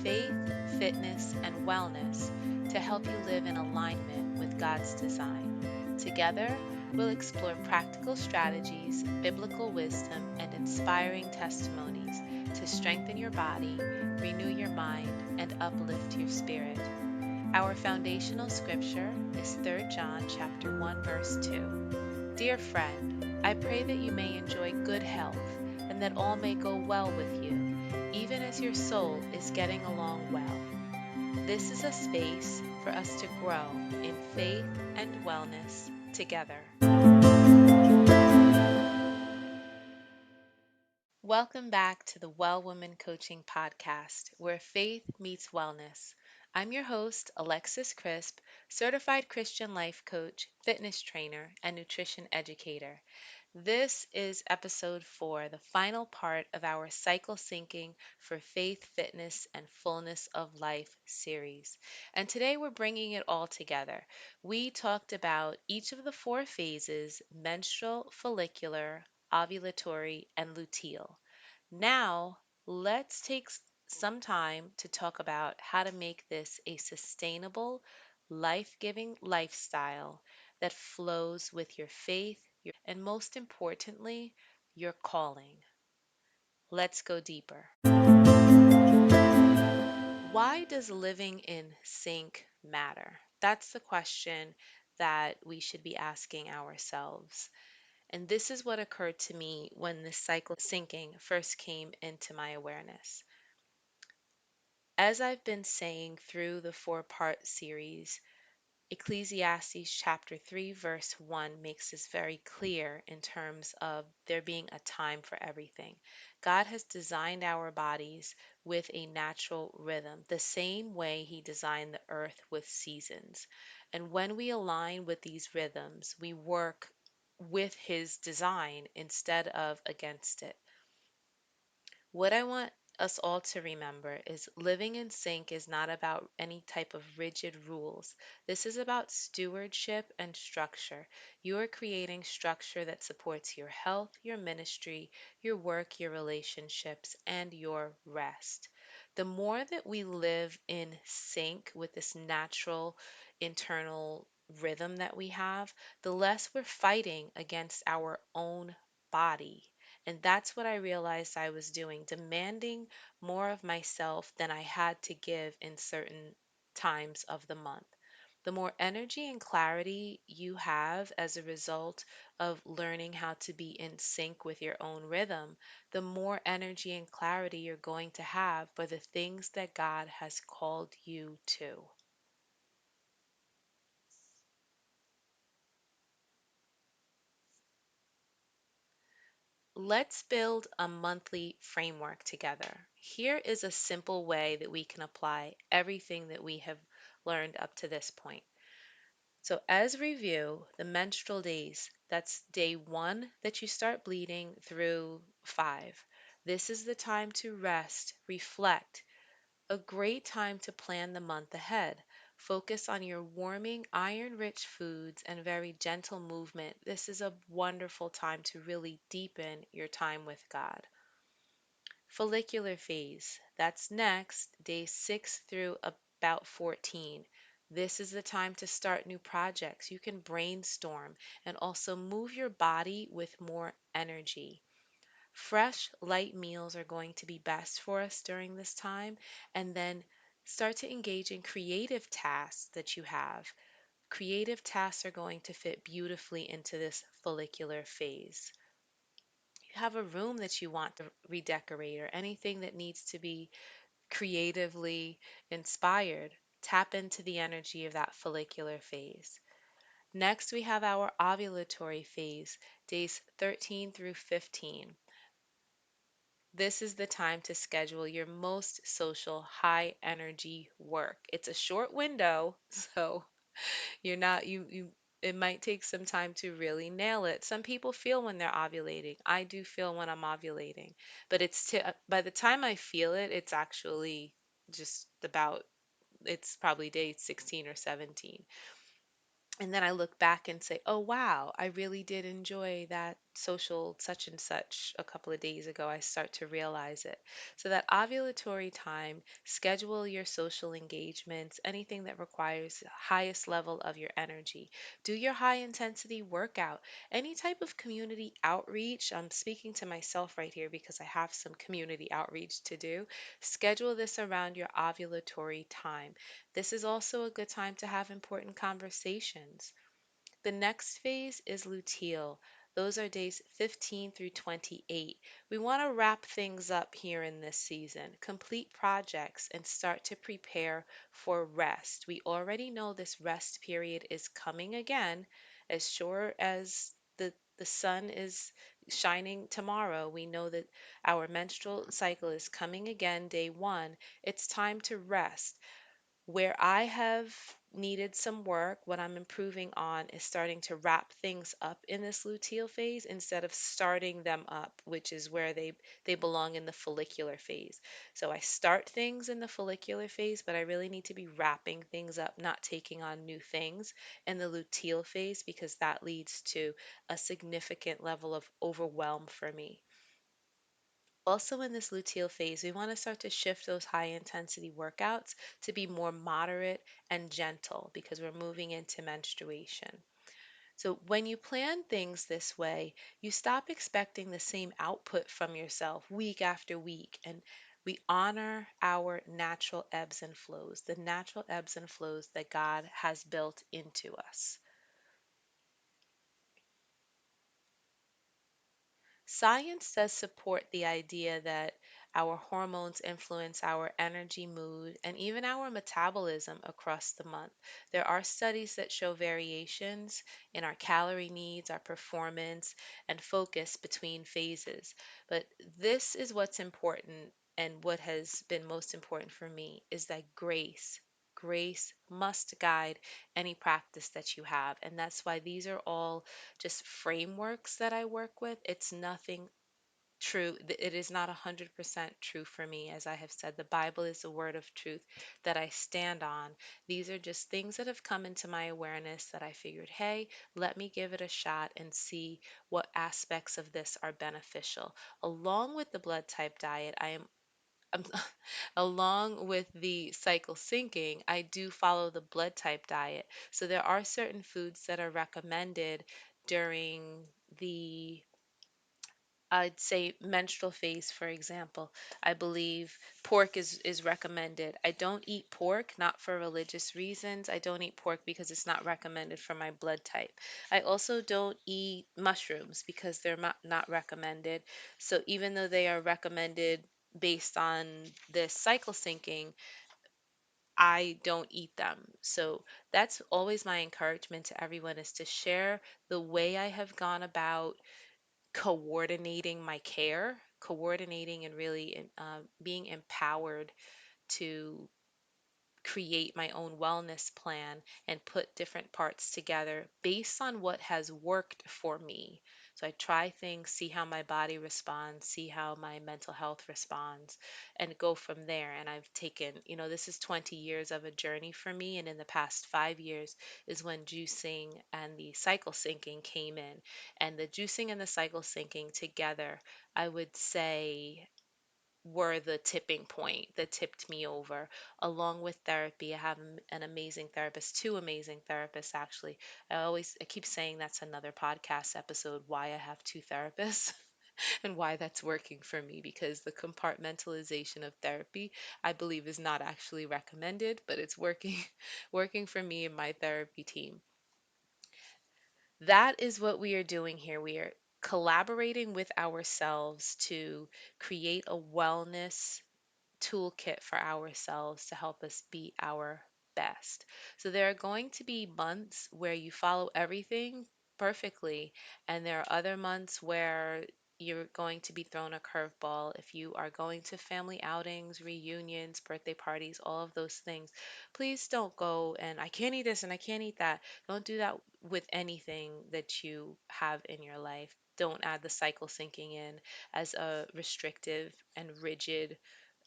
faith, fitness, and wellness to help you live in alignment with God's design. Together, we'll explore practical strategies, biblical wisdom, and inspiring testimonies to strengthen your body, renew your mind, and uplift your spirit. Our foundational scripture is 3 John chapter 1 verse 2. Dear friend, I pray that you may enjoy good health and that all may go well with you, even as your soul is getting along well. This is a space for us to grow in faith and wellness together. Welcome back to the Well Woman Coaching Podcast, where faith meets wellness. I'm your host, Alexis Crisp, certified Christian life coach, fitness trainer, and nutrition educator. This is episode 4, the final part of our Cycle Syncing for Faith, Fitness, and Fullness of Life series. And today we're bringing it all together. We talked about each of the 4 phases: menstrual, follicular, ovulatory, and luteal. Now, let's take some time to talk about how to make this a sustainable, life giving lifestyle that flows with your faith, and most importantly, your calling. Let's go deeper. Why does living in sync matter? That's the question that we should be asking ourselves. And this is what occurred to me when this cycle syncing first came into my awareness. As I've been saying through the 4-part series, Ecclesiastes chapter 3, verse 1 makes this very clear in terms of there being a time for everything. God has designed our bodies with a natural rhythm, the same way He designed the earth with seasons. And when we align with these rhythms, we work with His design instead of against it. What I want us all to remember is living in sync is not about any type of rigid rules. This is about stewardship and structure. You are creating structure that supports your health, your ministry, your work, your relationships, and your rest. The more that we live in sync with this natural internal rhythm that we have, the less we're fighting against our own body. And that's what I realized I was doing, demanding more of myself than I had to give in certain times of the month. The more energy and clarity you have as a result of learning how to be in sync with your own rhythm, the more energy and clarity you're going to have for the things that God has called you to. Let's build a monthly framework together. Here is a simple way that we can apply everything that we have learned up to this point. So, as review, the menstrual days, that's day 1 that you start bleeding through 5. This is the time to rest, reflect, a great time to plan the month ahead. Focus on your warming, iron rich foods and very gentle movement. This is a wonderful time to really deepen your time with God. Follicular phase. That's next, days 6 through about 14. This is the time to start new projects. You can brainstorm and also move your body with more energy. Fresh, light meals are going to be best for us during this time. And then start to engage in creative tasks that you have. Creative tasks are going to fit beautifully into this follicular phase. You have a room that you want to redecorate or anything that needs to be creatively inspired, tap into the energy of that follicular phase. Next, we have our ovulatory phase, days 13 through 15. This is the time to schedule your most social, high energy work. It's a short window, so you're not you it might take some time to really nail it. Some people feel when they're ovulating. I do feel when I'm ovulating, but by the time I feel it, it's actually just about it's probably day 16 or 17. And then I look back and say, "Oh wow, I really did enjoy that social such and such a couple of days ago, I start to realize it. So that ovulatory time, schedule your social engagements, anything that requires the highest level of your energy. Do your high intensity workout, any type of community outreach. I'm speaking to myself right here because I have some community outreach to do. Schedule this around your ovulatory time. This is also a good time to have important conversations. The next phase is luteal. Those are days 15 through 28. We want to wrap things up here in this season, complete projects, and start to prepare for rest. We already know this rest period is coming again. As sure as the sun is shining tomorrow, we know that our menstrual cycle is coming again, day one. It's time to rest. Where I have needed some work, what I'm improving on is starting to wrap things up in this luteal phase instead of starting them up, which is where they belong in the follicular phase. So I start things in the follicular phase, but I really need to be wrapping things up, not taking on new things in the luteal phase because that leads to a significant level of overwhelm for me. Also, in this luteal phase, we want to start to shift those high intensity workouts to be more moderate and gentle because we're moving into menstruation. So, when you plan things this way, you stop expecting the same output from yourself week after week, and we honor our natural ebbs and flows, the natural ebbs and flows that God has built into us. Science does support the idea that our hormones influence our energy, mood, and even our metabolism across the month. There are studies that show variations in our calorie needs, our performance, and focus between phases. But this is what's important, and what has been most important for me is that grace must guide any practice that you have. And that's why these are all just frameworks that I work with. It's nothing true. It is not 100% true for me. As I have said, the Bible is the word of truth that I stand on. These are just things that have come into my awareness that I figured, hey, let me give it a shot and see what aspects of this are beneficial. Along with the blood type diet, I'm along with the cycle syncing, I do follow the blood type diet. So there are certain foods that are recommended during the, I'd say, menstrual phase, for example. I believe pork is recommended. I don't eat pork, not for religious reasons. I don't eat pork because it's not recommended for my blood type. I also don't eat mushrooms because they're not recommended. So even though they are recommended based on this cycle syncing, I don't eat them. So that's always my encouragement to everyone is to share the way I have gone about coordinating my care, coordinating and really being empowered to create my own wellness plan and put different parts together based on what has worked for me. So I try things, see how my body responds, see how my mental health responds, and go from there. And I've taken, this is 20 years of a journey for me. And in the past 5 years is when juicing and the cycle syncing came in. And the juicing and the cycle syncing together, I would say, were the tipping point that tipped me over, along with therapy. I have an amazing therapist, two amazing therapists actually. I keep saying that's another podcast episode, why I have two therapists and why that's working for me, because the compartmentalization of therapy, I believe, is not actually recommended, but it's working working for me and my therapy team. That is what we are doing here. We are collaborating with ourselves to create a wellness toolkit for ourselves to help us be our best. So there are going to be months where you follow everything perfectly, and there are other months where you're going to be thrown a curveball. If you are going to family outings, reunions, birthday parties, all of those things, please don't go and I can't eat this and I can't eat that. Don't do that with anything that you have in your life. Don't add the cycle sinking in as a restrictive and rigid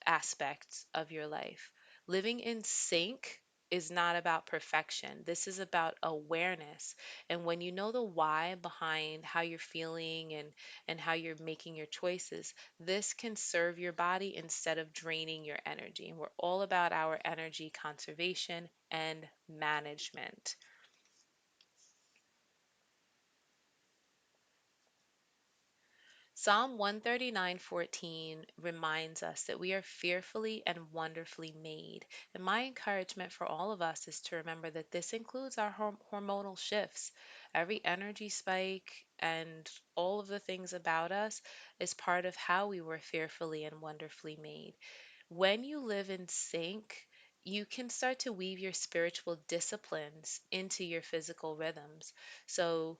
aspects of your life. Living in sync is not about perfection. This is about awareness. And when you know the why behind how you're feeling and how you're making your choices, this can serve your body instead of draining your energy. And we're all about our energy conservation and management. Psalm 139:14 reminds us that we are fearfully and wonderfully made. And my encouragement for all of us is to remember that this includes our hormonal shifts. Every energy spike and all of the things about us is part of how we were fearfully and wonderfully made. When you live in sync, you can start to weave your spiritual disciplines into your physical rhythms. So,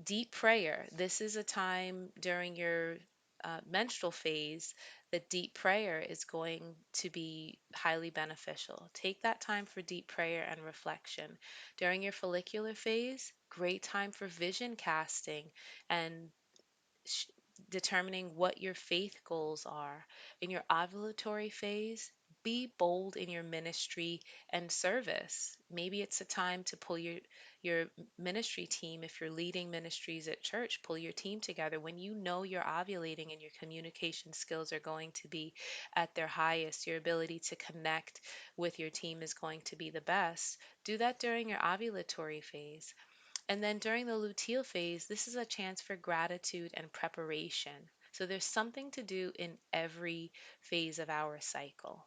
deep prayer. This is a time during your menstrual phase that deep prayer is going to be highly beneficial. Take that time for deep prayer and reflection. During your follicular phase, great time for vision casting and sh- determining what your faith goals are. In your ovulatory phase, be bold in your ministry and service. Maybe it's a time to pull your ministry team. If you're leading ministries at church, pull your team together. When you know you're ovulating and your communication skills are going to be at their highest, your ability to connect with your team is going to be the best. Do that during your ovulatory phase. And then during the luteal phase, this is a chance for gratitude and preparation. So there's something to do in every phase of our cycle.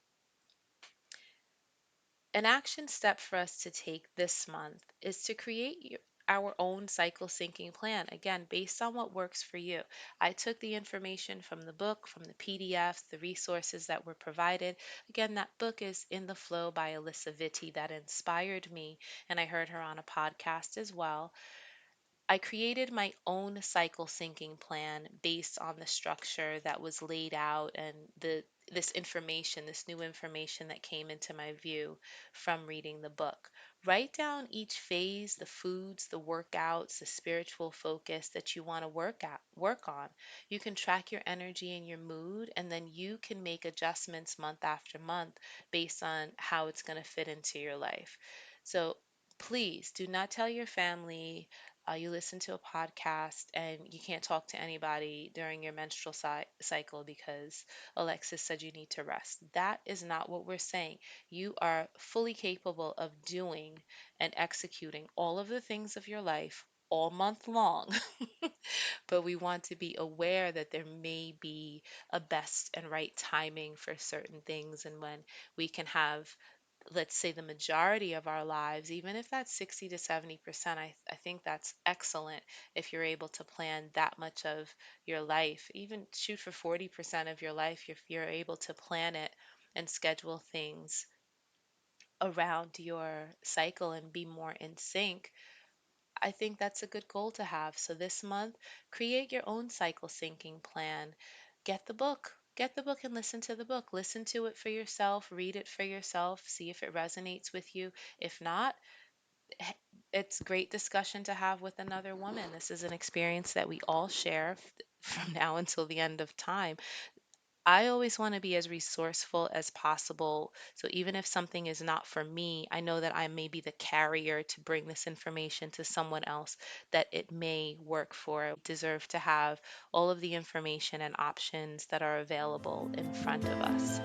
An action step for us to take this month is to create our own cycle syncing plan, again, based on what works for you. I took the information from the book, from the PDFs, the resources that were provided. Again, that book is In the Flow by Alyssa Vitti that inspired me, and I heard her on a podcast as well. I created my own cycle syncing plan based on the structure that was laid out and this information, this new information that came into my view from reading the book. Write down each phase, the foods, the workouts, the spiritual focus that you want to work on. You can track your energy and your mood, and then you can make adjustments month after month based on how it's going to fit into your life. So please do not tell your family you listen to a podcast and you can't talk to anybody during your menstrual cycle because Alexis said you need to rest. That is not what we're saying. You are fully capable of doing and executing all of the things of your life all month long, but we want to be aware that there may be a best and right timing for certain things, and when we can have, let's say, the majority of our lives, even if that's 60 to 70%, I think that's excellent if you're able to plan that much of your life. Even shoot for 40% of your life if you're able to plan it and schedule things around your cycle and be more in sync. I think that's a good goal to have. So this month, create your own cycle syncing plan. Get the book. Get the book and listen to the book. Listen to it for yourself, read it for yourself, see if it resonates with you. If not, it's great discussion to have with another woman. This is an experience that we all share from now until the end of time. I always want to be as resourceful as possible. So even if something is not for me, I know that I may be the carrier to bring this information to someone else that it may work for. Deserve to have all of the information and options that are available in front of us.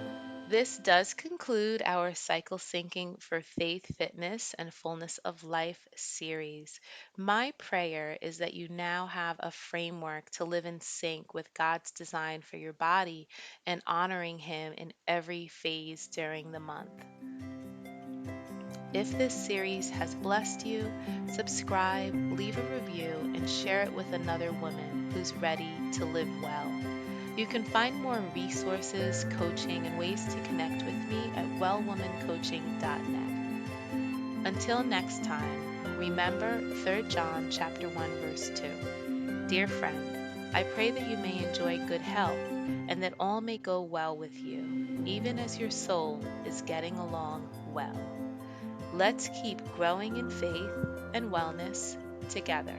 This does conclude our Cycle Syncing for Faith, Fitness, and Fullness of Life series. My prayer is that you now have a framework to live in sync with God's design for your body and honoring Him in every phase during the month. If this series has blessed you, subscribe, leave a review, and share it with another woman who's ready to live well. You can find more resources, coaching, and ways to connect with me at wellwomancoaching.net. Until next time, remember 3 John chapter 1 verse 2. Dear friend, I pray that you may enjoy good health and that all may go well with you, even as your soul is getting along well. Let's keep growing in faith and wellness together.